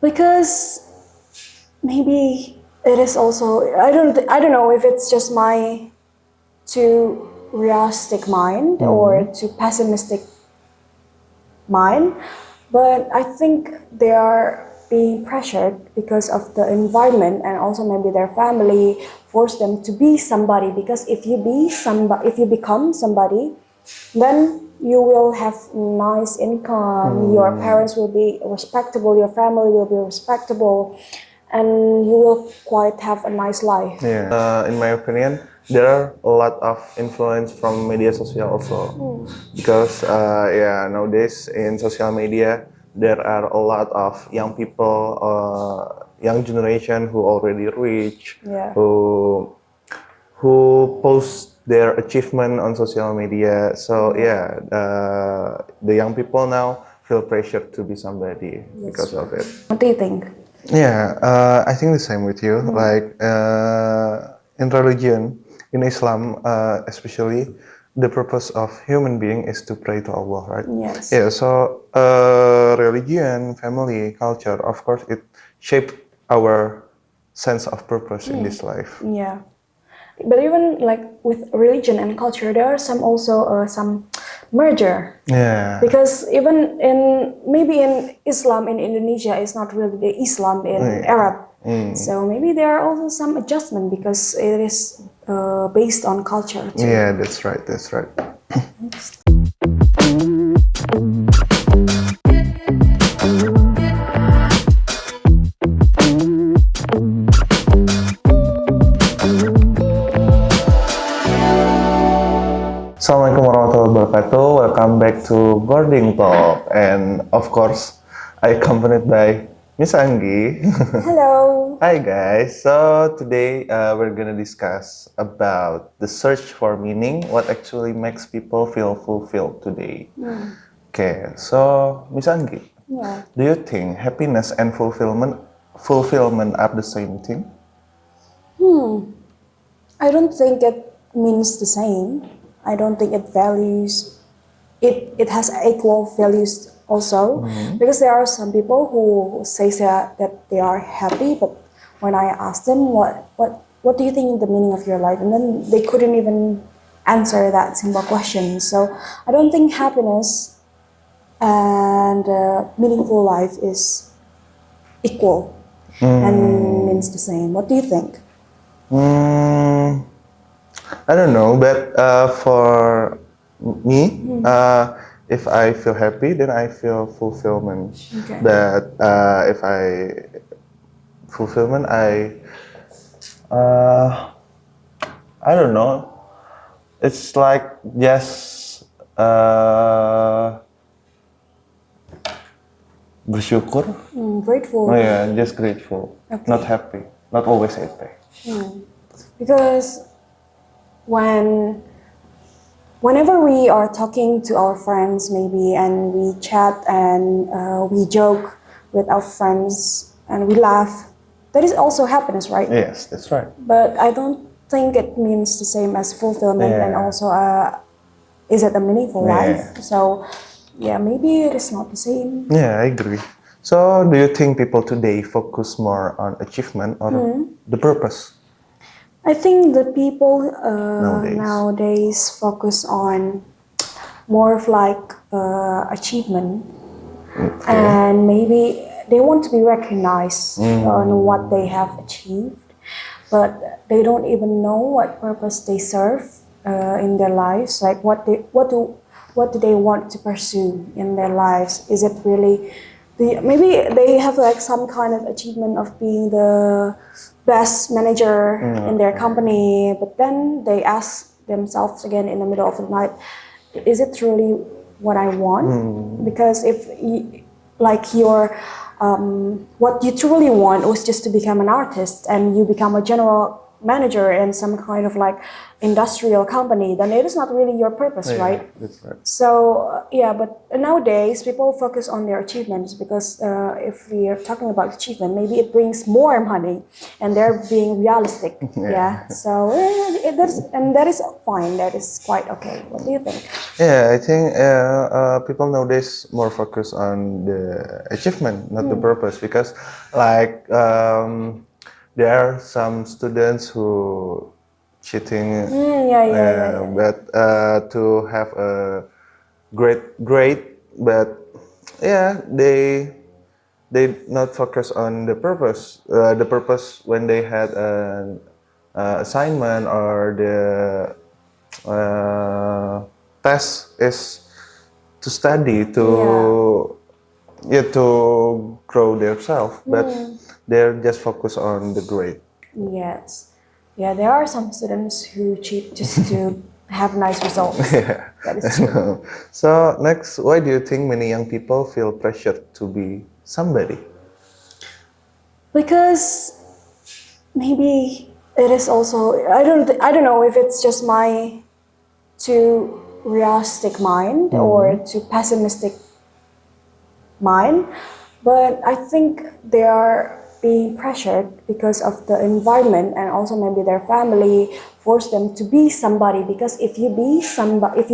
Because maybe it is also I don't know if it's just my too realistic mind or too pessimistic mind, but I think they are being pressured because of the environment, and also maybe their family force them to be somebody, because if you become somebody, then you will have nice income, your parents will be respectable, your family will be respectable, and you will quite have a nice life. Yeah. In my opinion, there are a lot of influence from media social also, because nowadays in social media there are a lot of young people, young generation who already rich, Yeah. who post their achievement on social media. So the young people now feel pressure to be somebody because of it. What do you think? Yeah, I think the same with you. Like in religion, in Islam, especially, the purpose of human being is to pray to Allah, right? Yes. Yeah. So religion, family, culture, of course, it shaped our sense of purpose in this life. Yeah. But even like with religion and culture, there are some merger. Yeah. Because even maybe in Islam in Indonesia, it's not really the Islam in Arab. So maybe there are also some adjustment because it is based on culture too. Yeah, that's right. That's right. Assalamualaikum warahmatullahi wabarakatuh. Welcome back to Boarding Talk, and of course, I accompanied by Miss Anggi. Hello. Hi guys. So today we're gonna discuss about the search for meaning. What actually makes people feel fulfilled today? Okay. So Miss Anggi, do you think happiness and fulfillment are the same thing? I don't think it means the same. I don't think it values it has equal values also, because there are some people who say that they are happy, but when I ask them what do you think is the meaning of your life, and then they couldn't even answer that simple question. So I don't think happiness and meaningful life is equal and means the same. What do you think? I don't know, but for me, if I feel happy, then I feel fulfillment. Okay. But if fulfillment, I don't know. It's like just bersyukur. Grateful. Oh yeah, just grateful, not happy, not always happy. Because whenever we are talking to our friends maybe, and we chat and we joke with our friends and we laugh, that is also happiness, right? Yes, that's right. But I don't think it means the same as fulfillment, and also is it a meaningful life? So yeah, maybe it is not the same. Yeah, I agree. So do you think people today focus more on achievement or the purpose? I think the people nowadays focus on more of like achievement, and maybe they want to be recognized on what they have achieved, but they don't even know what purpose they serve in their lives. Like what do they want to pursue in their lives? Is it really maybe they have like some kind of achievement of being the best manager in their company, but then they ask themselves again in the middle of the night, is it truly what I want? Because if what you truly want was just to become an artist, and you become a general manager in some kind of like industrial company, then it is not really your purpose, right? That's right. So yeah, but nowadays people focus on their achievements because if we are talking about achievement, maybe it brings more money, and they're being realistic. Yeah. So that is fine. That is quite okay. What do you think? Yeah, I think people nowadays more focus on the achievement, not the purpose, because like there are some students who cheating, Yeah. but to have a great grade, but yeah, they not focus on the purpose. The purpose when they had an assignment or the test is to study to grow themselves, but they're just focused on the grade. Yes. Yeah, there are some students who cheat just to have nice results. Yeah. That is true. So next, why do you think many young people feel pressured to be somebody? Because maybe it is also I don't know if it's just my too realistic mind or too pessimistic mind, but I think they are being pressured because of the environment, and also maybe their family force them to be somebody, because if you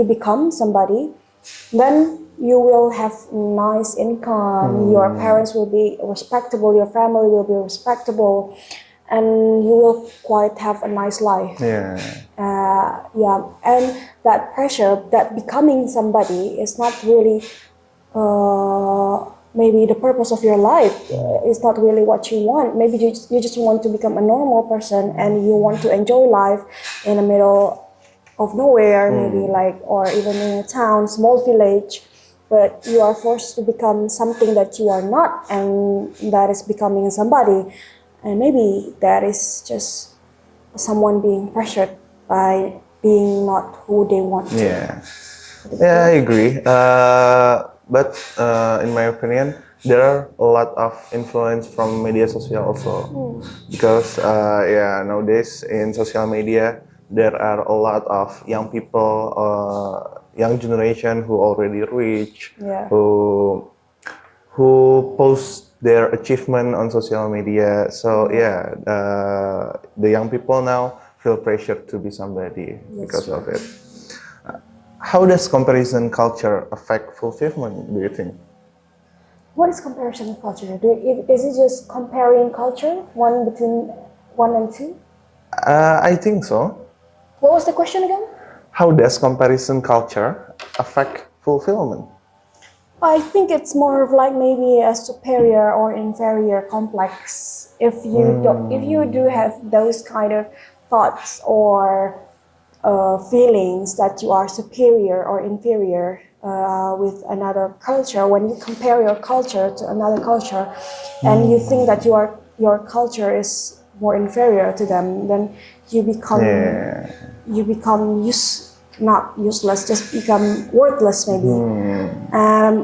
become somebody, then you will have nice income, your parents will be respectable, your family will be respectable, and you will quite have a nice life. Yeah. Yeah, and that pressure, that becoming somebody is not really maybe the purpose of your life. Is not really what you want. Maybe you just want to become a normal person, and you want to enjoy life in the middle of nowhere, maybe like, or even in a town, small village, but you are forced to become something that you are not, and that is becoming somebody. And maybe that is just someone being pressured by being not who they want to. Yeah, I agree. But in my opinion, there are a lot of influence from media social also, because yeah, nowadays in social media there are a lot of young people, young generation who already rich, Yeah. who post their achievement on social media. So yeah, the young people now feel pressure to be somebody because of it. How does comparison culture affect fulfillment, do you think? What is comparison culture? Is it just comparing culture, one between one and two? I think so. What was the question again? How does comparison culture affect fulfillment? I think it's more of like maybe a superior or inferior complex. If you do have those kind of thoughts or feelings that you are superior or inferior with another culture, when you compare your culture to another culture, and you think that your culture is more inferior to them, then you become not useless, just become worthless maybe.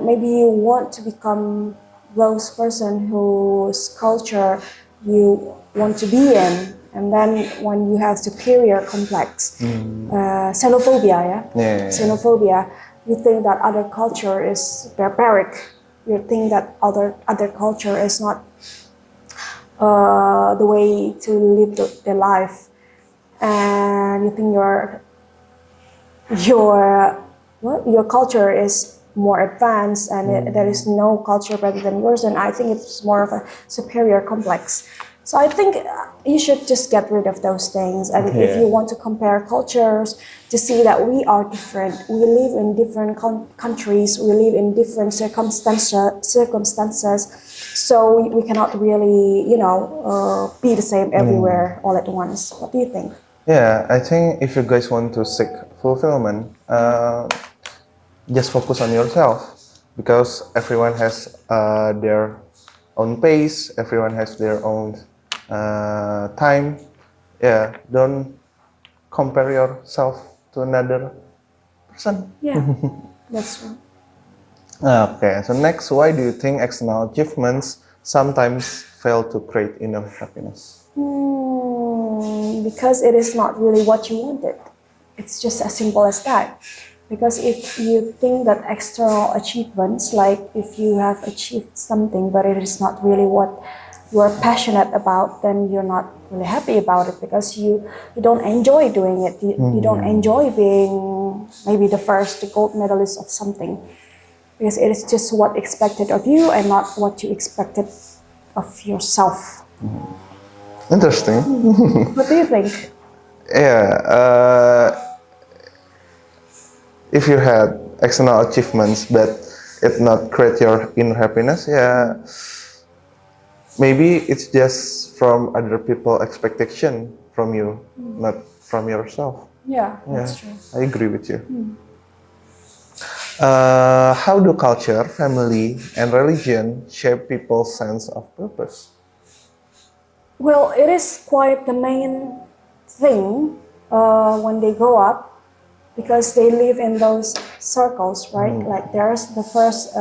Maybe you want to become those person whose culture you want to be in, and then when you have superior complex, xenophobia, xenophobia, you think that other culture is barbaric, you think that other culture is not the way to live their life, and you think your culture is more advanced, and there is no culture better than yours, and I think it's more of a superior complex. So I think you should just get rid of those things, and if you want to compare cultures, to see that we are different, we live in different countries, we live in different circumstances, so we cannot really be the same everywhere all at once. What do you think? Yeah, I think if you guys want to seek fulfillment, just focus on yourself, because everyone has their own pace, everyone has their own time. Yeah, don't compare yourself to another person. Yeah, that's true. Okay, so next, why do you think external achievements sometimes fail to create inner happiness? achievement because it is not really what you wanted. It's just as simple as that. Because if you think that external achievements, like if you have achieved something but it is not really what you are passionate about, then you're not really happy about it because you don't enjoy doing it. You don't enjoy being maybe the first gold medalist of something. Because it is just what expected of you and not what you expected of yourself. Interesting. What do you think? Yeah, if you had external achievements but it not create your inner happiness, yeah, maybe it's just from other people expectation from you, not from yourself. Yeah, that's true. I agree with you. How do culture, family, and religion shape people's sense of purpose? Well, it is quite the main thing when they grow up because they live in those circles, right? Like there's the first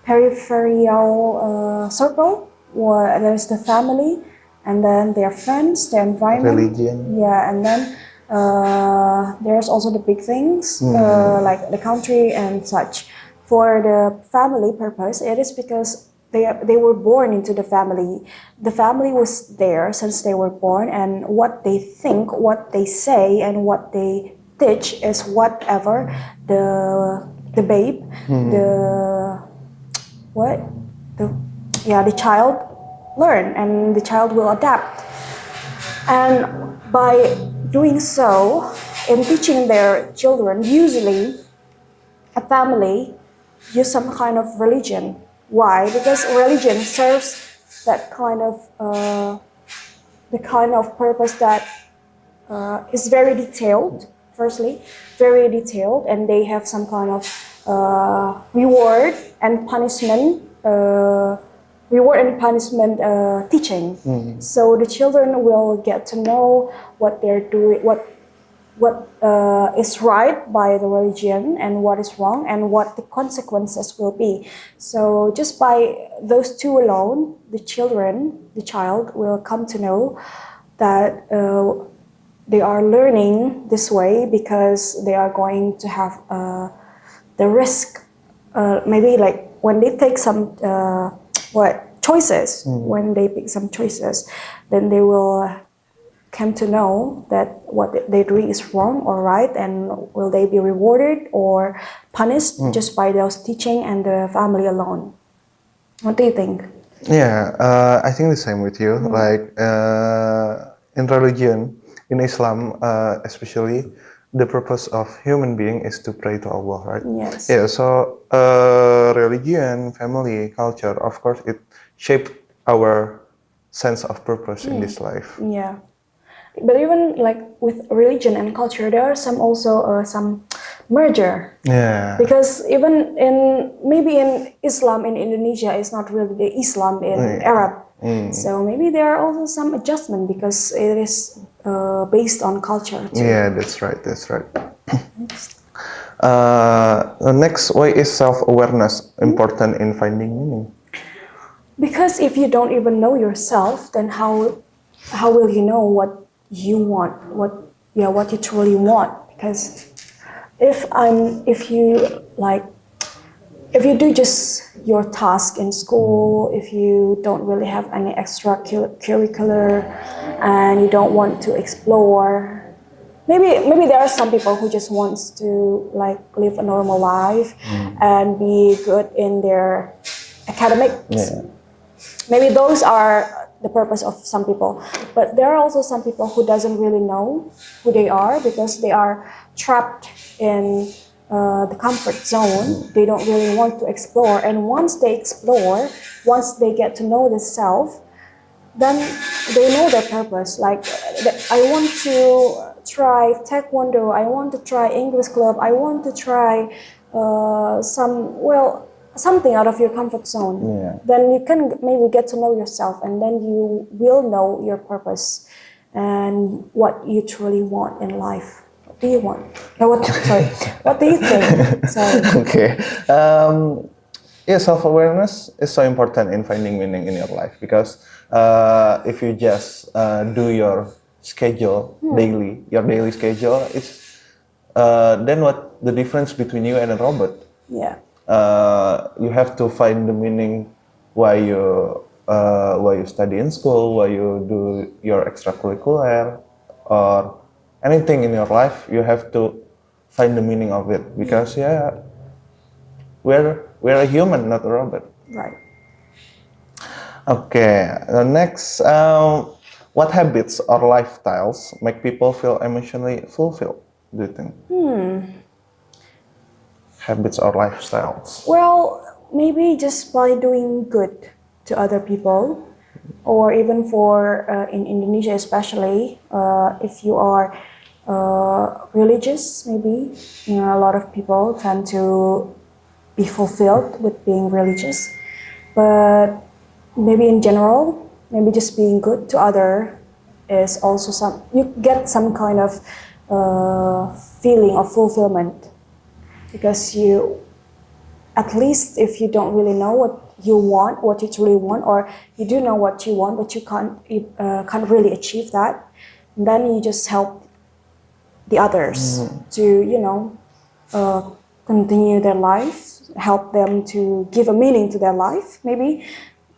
peripheral circle, or there's the family, and then their friends, their environment. Religion. Yeah, and then there's also the big things like the country and such. For the family purpose, it is because they were born into the family. The family was there since they were born, and what they think, what they say, and what they teach is whatever the babe, the child learn, and the child will adapt. And by doing so, in teaching their children, usually a family use some kind of religion. Why? Because religion serves that kind of the kind of purpose that is very detailed. Firstly, very detailed, and they have some kind of reward and punishment. Reward and punishment teaching. So the children will get to know what they're doing, what is right by the religion and what is wrong and what the consequences will be. So just by those two alone, the child will come to know that they are learning this way because they are going to have the risk. Maybe like when they take some choices, when they pick some choices, then they will come to know that what they're doing is wrong or right, and will they be rewarded or punished just by those teaching and the family alone. What do you think? Yeah, I think the same with you. Like in religion, in Islam especially, the purpose of human being is to pray to Allah, right? Yes. Yeah, so religion, family, culture, of course, it shaped our sense of purpose in this life. Yeah. But even like with religion and culture, there are some also some merger. Yeah. Because even maybe in Islam in Indonesia is not really the Islam in Arab. So maybe there are also some adjustment because it is based on culture too. Yeah, that's right. That's right. Next, why is self-awareness important in finding meaning? Because if you don't even know yourself, then how will you know what you want, what you truly want? Because if you do just your task in school, if you don't really have any extracurricular and you don't want to explore, maybe there are some people who just wants to like live a normal life and be good in their academics. Yeah. Maybe those are the purpose of some people, but there are also some people who doesn't really know who they are because they are trapped in the comfort zone. They don't really want to explore, and once they explore, once they get to know the self, then they know their purpose. Like, I want to try taekwondo, I want to try English club, I want to try something out of your comfort zone. Yeah. Then you can maybe get to know yourself, and then you will know your purpose and what you truly want in life. What do you want? What do you think? Sorry. Okay. Yeah, self-awareness is so important in finding meaning in your life because if you just do your schedule daily, your daily schedule, it's then what the difference between you and a robot? Yeah. You have to find the meaning why you study in school, why you do your extracurricular, or anything in your life. You have to find the meaning of it because we're a human, not a robot. Right. Okay. Next, what habits or lifestyles make people feel emotionally fulfilled? Do you think? Habits or lifestyles? Well, maybe just by doing good to other people, or even for in Indonesia especially, if you are religious, maybe a lot of people tend to be fulfilled with being religious. But maybe in general, maybe just being good to other is also you get some kind of feeling of fulfillment, because you, at least if you don't really know what you want, what you truly want, or you do know what you want but you can't really achieve that, then you just help the others to continue their life, help them to give a meaning to their life. Maybe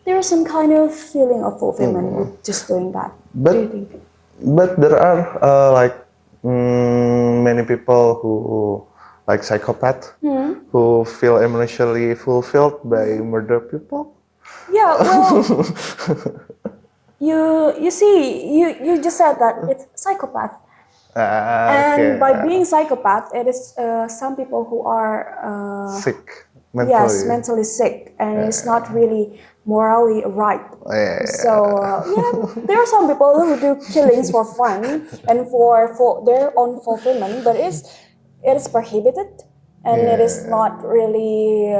there's some kind of feeling of fulfillment with just doing that. What do you think? But there are many people who like psychopath who feel emotionally fulfilled by murder people. Yeah, well, you see, you just said that it's psychopath. And by being psychopath, it is some people who are sick, mentally sick, and it's not really morally right. So there are some people who do killings for fun and for their own fulfillment, but it is prohibited, and it is not really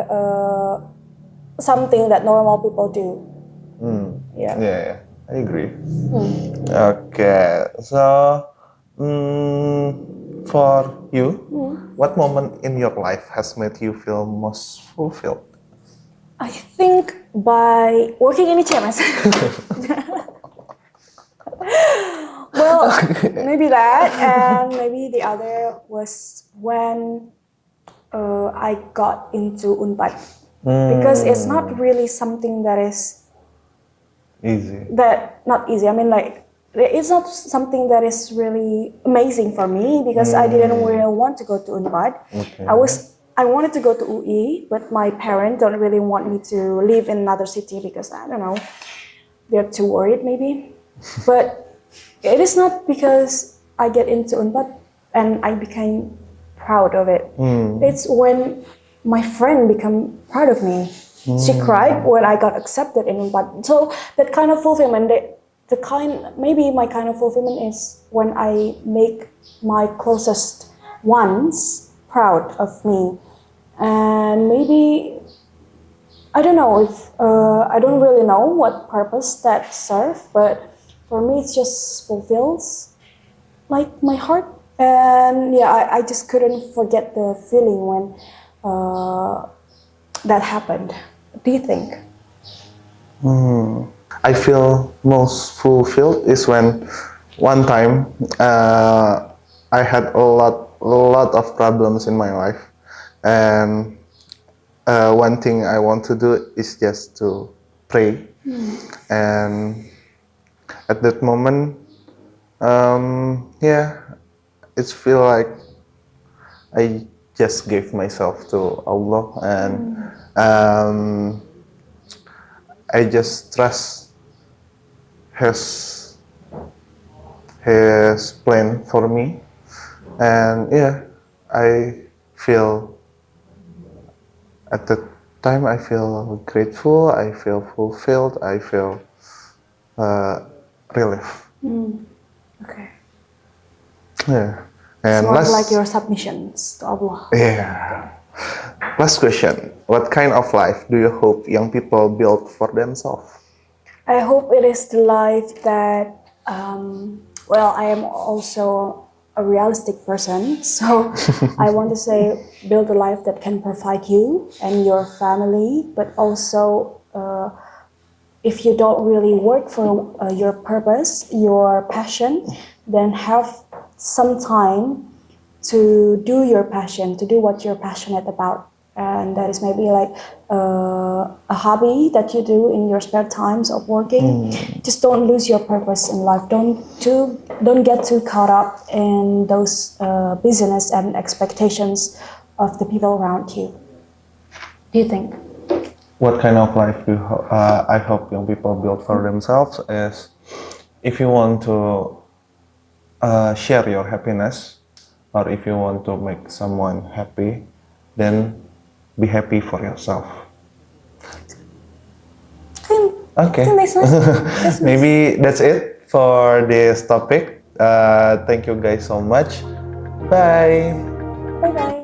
something that normal people do. Yeah, I agree. Okay, so for you, what moment in your life has made you feel most fulfilled? I think by working in ICMS. Well, maybe that, and maybe the other was when I got into Unpad, because it's not really something that is easy. Not easy. I mean, like, it's not something that is really amazing for me, because I didn't really want to go to Unpad. Okay. I wanted to go to UI, but my parents don't really want me to live in another city because, I don't know, they're too worried maybe. But it is not because I get into Unpad and I became proud of it. It's when my friend became proud of me. She cried when I got accepted in Unpad. So that kind of fulfillment, maybe my kind of fulfillment is when I make my closest ones proud of me. And maybe, I don't know if, I don't really know what purpose that serves, but for me it just fulfills like my heart. And I just couldn't forget the feeling when that happened. What do you think? I feel most fulfilled is when one time I had a lot of problems in my life, and one thing I want to do is just to pray. And at that moment, it feel like I just gave myself to Allah, and I just trust His plan for me, and I feel at the time I feel grateful, I feel fulfilled, I feel relief. Okay. Yeah. And it's like your submissions to Allah. Yeah. Last question. What kind of life do you hope young people build for themselves? I hope it is the life that, I am also a realistic person. So I want to say build a life that can provide you and your family, but also if you don't really work for your purpose, your passion, then have some time to do your passion, to do what you're passionate about. And that is maybe like a hobby that you do in your spare times of working. Just don't lose your purpose in life. Don't get too caught up in those business and expectations of the people around you. Do you think? What kind of life I hope young people build for themselves is, if you want to share your happiness, or if you want to make someone happy, then be happy for yourself. Okay. That's nice. That's nice. Maybe that's it for this topic. Thank you guys so much. Bye. Bye bye.